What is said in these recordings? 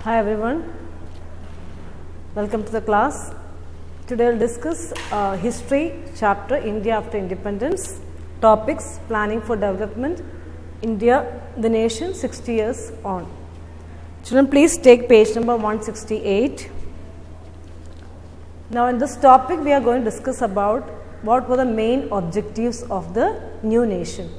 Hi everyone, welcome to the class. Today we will discuss history chapter India after independence, topics planning for development, India the nation 60 years on. Children, please take page number 168. Now in this topic we are going to discuss about what were the main objectives of the new nation.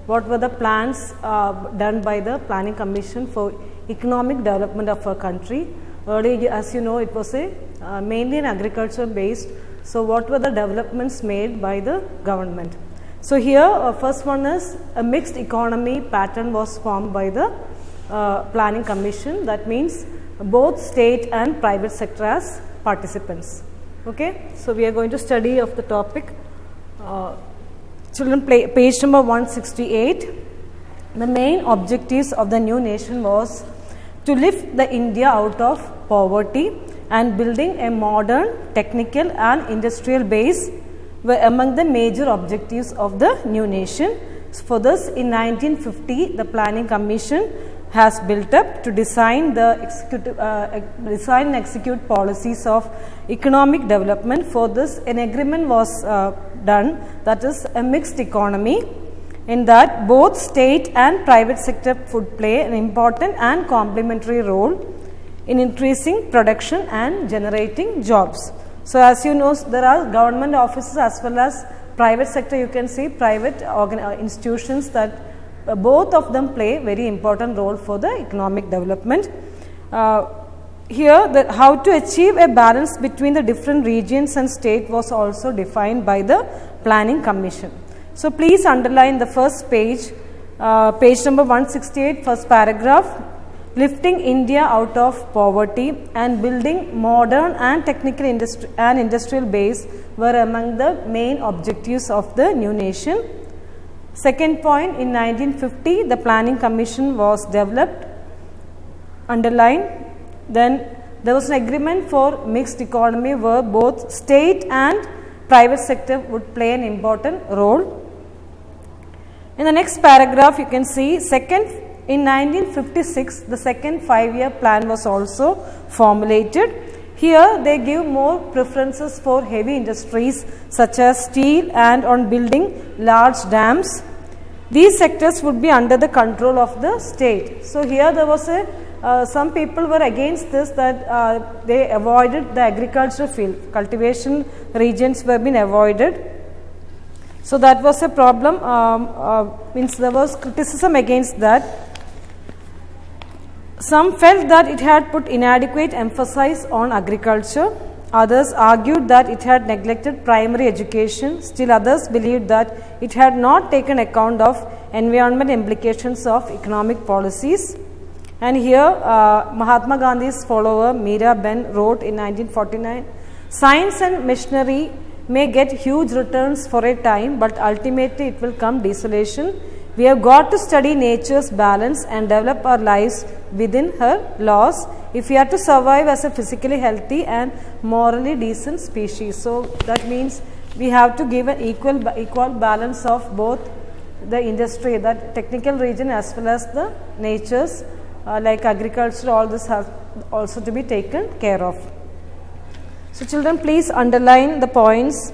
What were the plans done by the Planning Commission for economic development of our country. Earlier, as you know, it was mainly an agriculture based. So what were the developments made by the government? So here first one is a mixed economy pattern was formed by the Planning Commission. That means both state and private sector as participants. Okay, so we are going to study of the topic. Children, page number 168. The main objectives of the new nation was to lift the India out of poverty and building a modern technical and industrial base were among the major objectives of the new nation. For this, in 1950, the Planning Commission has built up to design and execute policies of economic development. For this, an agreement was done, that is a mixed economy, in that both state and private sector would play an important and complementary role in increasing production and generating jobs. So as you know, there are government offices as well as private sector. You can see private institutions that both of them play very important role for the economic development. Here how to achieve a balance between the different regions and state was also defined by the Planning Commission. So please underline the first page, page number 168, first paragraph. Lifting India out of poverty and building modern and technical industrial base were among the main objectives of the new nation. Second point, in 1950, the Planning Commission was developed, underline. Then there was an agreement for mixed economy where both state and private sector would play an important role. In the next paragraph, you can see in 1956, the second 5-year plan was also formulated. Here, they give more preferences for heavy industries such as steel and on building large dams. These sectors would be under the control of the state. So here there was some people were against this, that they avoided the agricultural field. Cultivation regions were being avoided. So that was a problem, means there was criticism against that. Some felt that it had put inadequate emphasis on agriculture. Others argued that it had neglected primary education. Still others believed that it had not taken account of environmental implications of economic policies. And here Mahatma Gandhi's follower Meera Ben wrote in 1949, "Science and machinery may get huge returns for a time, but ultimately it will come desolation. We have got to study nature's balance and develop our lives within her laws if we are to survive as a physically healthy and morally decent species." So that means we have to give an equal balance of both the industry, that technical region as well as the natures like agriculture. All this has also to be taken care of. So children, please underline the points.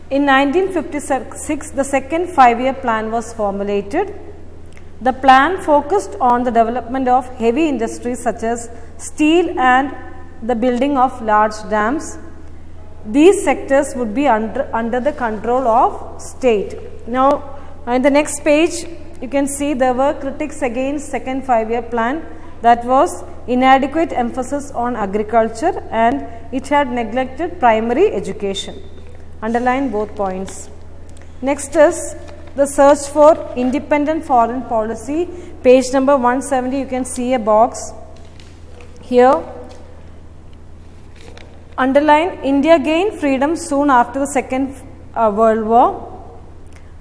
In 1956, the second 5-year plan was formulated. The plan focused on the development of heavy industries such as steel and the building of large dams. These sectors would be under the control of state. Now, in the next page, you can see there were critics against second 5-year plan. That was inadequate emphasis on agriculture and it had neglected primary education. Underline both points. Next is the search for independent foreign policy. Page number 170, you can see a box here. Underline, India gained freedom soon after the Second World War.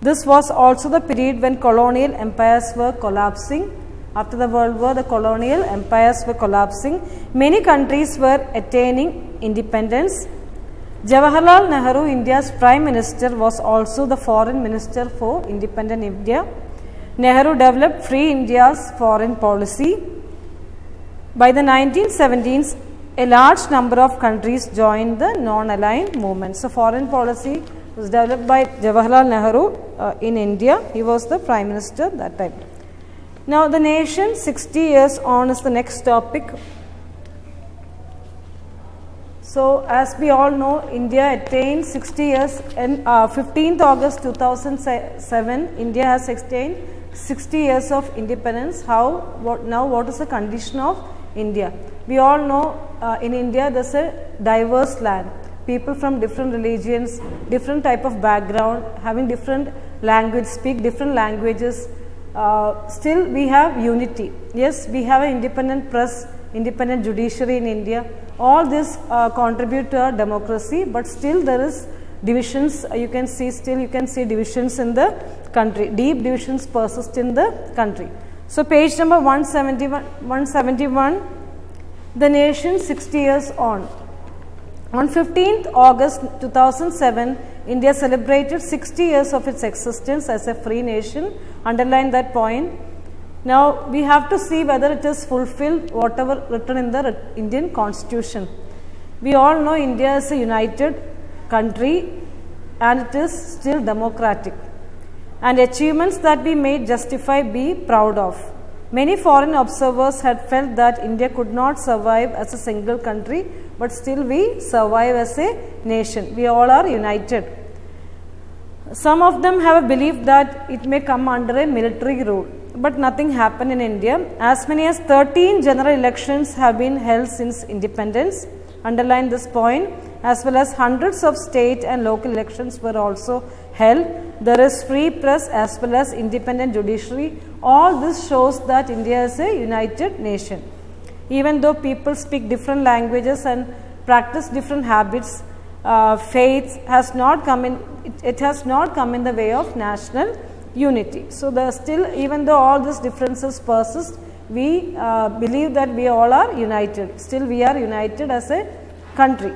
This was also the period when colonial empires were collapsing. After the World War, the colonial empires were collapsing. Many countries were attaining independence. Jawaharlal Nehru, India's Prime Minister, was also the Foreign Minister for independent India. Nehru developed Free India's foreign policy. By the 1970s, a large number of countries joined the non-aligned movement. So, foreign policy was developed by Jawaharlal Nehru in India. He was the Prime Minister that time. Now, the nation 60 years on is the next topic. So, as we all know, India attained 60 years and 15th August 2007, India has attained 60 years of independence. What is the condition of India? We all know in India there is a diverse land. People from different religions, different type of background, having different language, speak different languages. Still we have unity. Yes, we have an independent press, independent judiciary in India. All this contribute to our democracy, but still there is divisions. You can see divisions in the country. Deep divisions persist in the country. So, page number 171, the nation 60 years on. On 15th August 2007, India celebrated 60 years of its existence as a free nation. Underline that point. Now, we have to see whether it is fulfilled whatever written in the Indian Constitution. We all know India is a united country and it is still democratic. And achievements that we may justify be proud of. Many foreign observers had felt that India could not survive as a single country, but still we survive as a nation. We all are united. Some of them have a belief that it may come under a military rule, but nothing happened in India. As many as 13 general elections have been held since independence. Underline this point. As well as hundreds of state and local elections were also held. There is free press as well as independent judiciary. All this shows that India is a united nation. Even though people speak different languages and practice different habits, faith has not come in. It has not come in the way of national unity. So, even though all these differences persist, we believe that we all are united. Still, we are united as a country.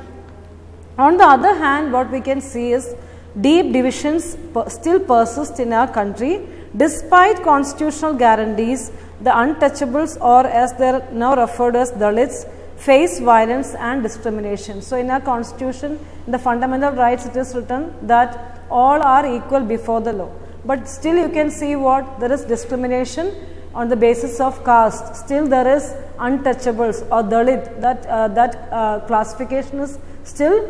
On the other hand, what we can see is deep divisions still persist in our country. Despite constitutional guarantees, the untouchables, or as they are now referred as Dalits, face violence and discrimination. So, in our constitution, in the fundamental rights, it is written that all are equal before the law. But still you can see what there is discrimination on the basis of caste. Still there is untouchables or Dalit. That classification is still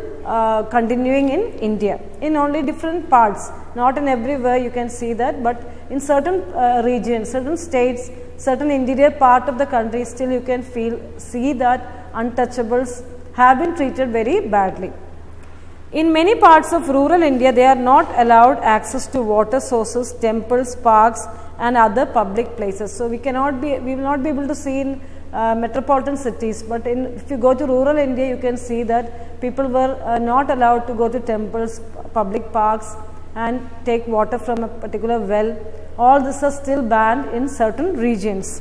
continuing in India in only different parts. Not in everywhere you can see that, but in certain regions, certain states, certain interior part of the country, still you can see that untouchables have been treated very badly. In many parts of rural India, they are not allowed access to water sources, temples, parks and other public places. So, we will not be able to see in metropolitan cities, but if you go to rural India, you can see that people were not allowed to go to temples, public parks and take water from a particular well. All this is still banned in certain regions.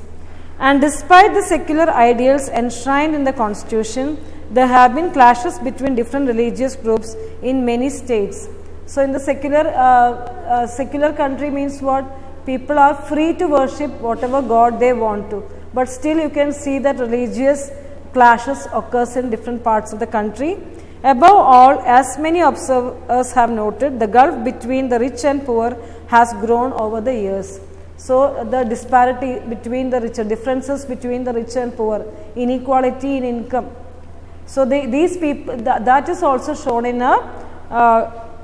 And despite the secular ideals enshrined in the constitution, there have been clashes between different religious groups in many states. So, in the secular country means what? People are free to worship whatever God they want to, but still you can see that religious clashes occurs in different parts of the country. Above all, as many observers have noted, the gulf between the rich and poor has grown over the years. So, the disparity between the rich, differences between the rich and poor, inequality in income. So, these people, that is also shown in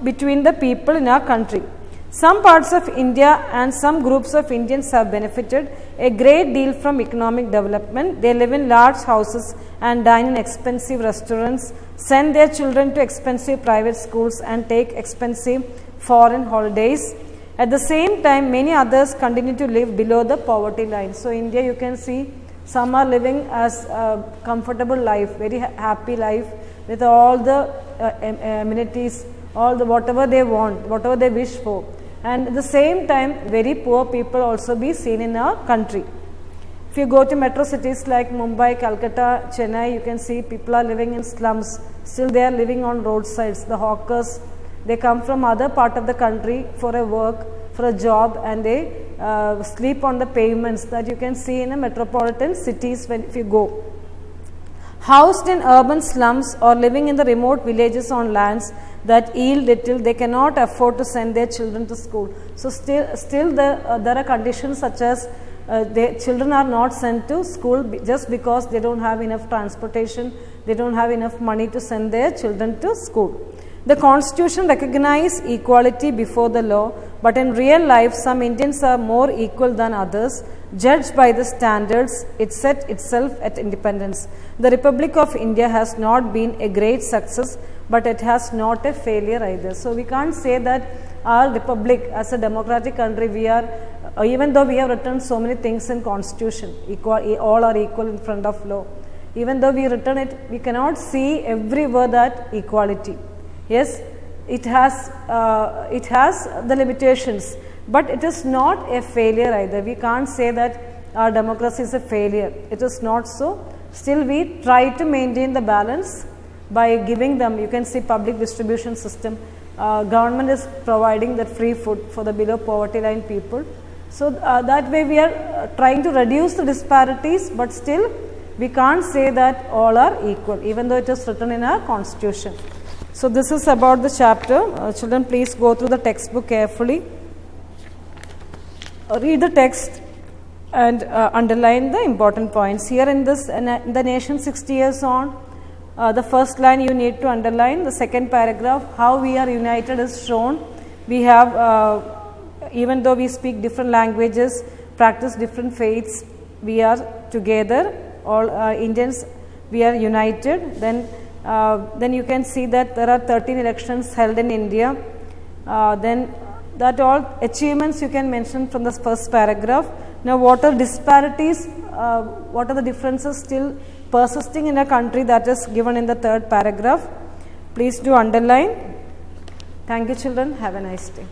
between the people in our country. Some parts of India and some groups of Indians have benefited a great deal from economic development. They live in large houses and dine in expensive restaurants, send their children to expensive private schools and take expensive foreign holidays. At the same time, many others continue to live below the poverty line. So, India you can see some are living as a comfortable life, very happy life with all the amenities, all the whatever they want, whatever they wish for. And at the same time, very poor people also be seen in our country. If you go to metro cities like Mumbai, Calcutta, Chennai, you can see people are living in slums. Still they are living on roadsides. The hawkers, they come from other part of the country for a work, for a job, and they sleep on the pavements that you can see in a metropolitan cities if you go. Housed in urban slums or living in the remote villages on lands that yield little, they cannot afford to send their children to school. So still there are conditions such as their children are not sent to school just because they don't have enough transportation, they don't have enough money to send their children to school. The Constitution recognizes equality before the law, but in real life some Indians are more equal than others, judged by the standards it set itself at independence. The Republic of India has not been a great success, but it has not a failure either. So we can't say that our republic as a democratic country, we are, even though we have written so many things in Constitution, all are equal in front of law. Even though we written it, we cannot see every word that equality. Yes, it has the limitations, but it is not a failure either. We can't say that our democracy is a failure. It is not so. Still we try to maintain the balance by giving them, you can see public distribution system. Government is providing that free food for the below poverty line people. So that way we are trying to reduce the disparities, but still we can't say that all are equal, even though it is written in our Constitution. So this is about the chapter. Children, please go through the textbook carefully. Read the text and underline the important points. Here in this, the nation 60 years on, the first line you need to underline. The second paragraph, how we are united is shown. We have, even though we speak different languages, practice different faiths, we are together, all Indians, we are united. Then you can see that there are 13 elections held in India. Then that all achievements you can mention from the first paragraph. Now what are disparities, what are the differences still persisting in a country, that is given in the third paragraph. Please do underline. Thank you children, have a nice day.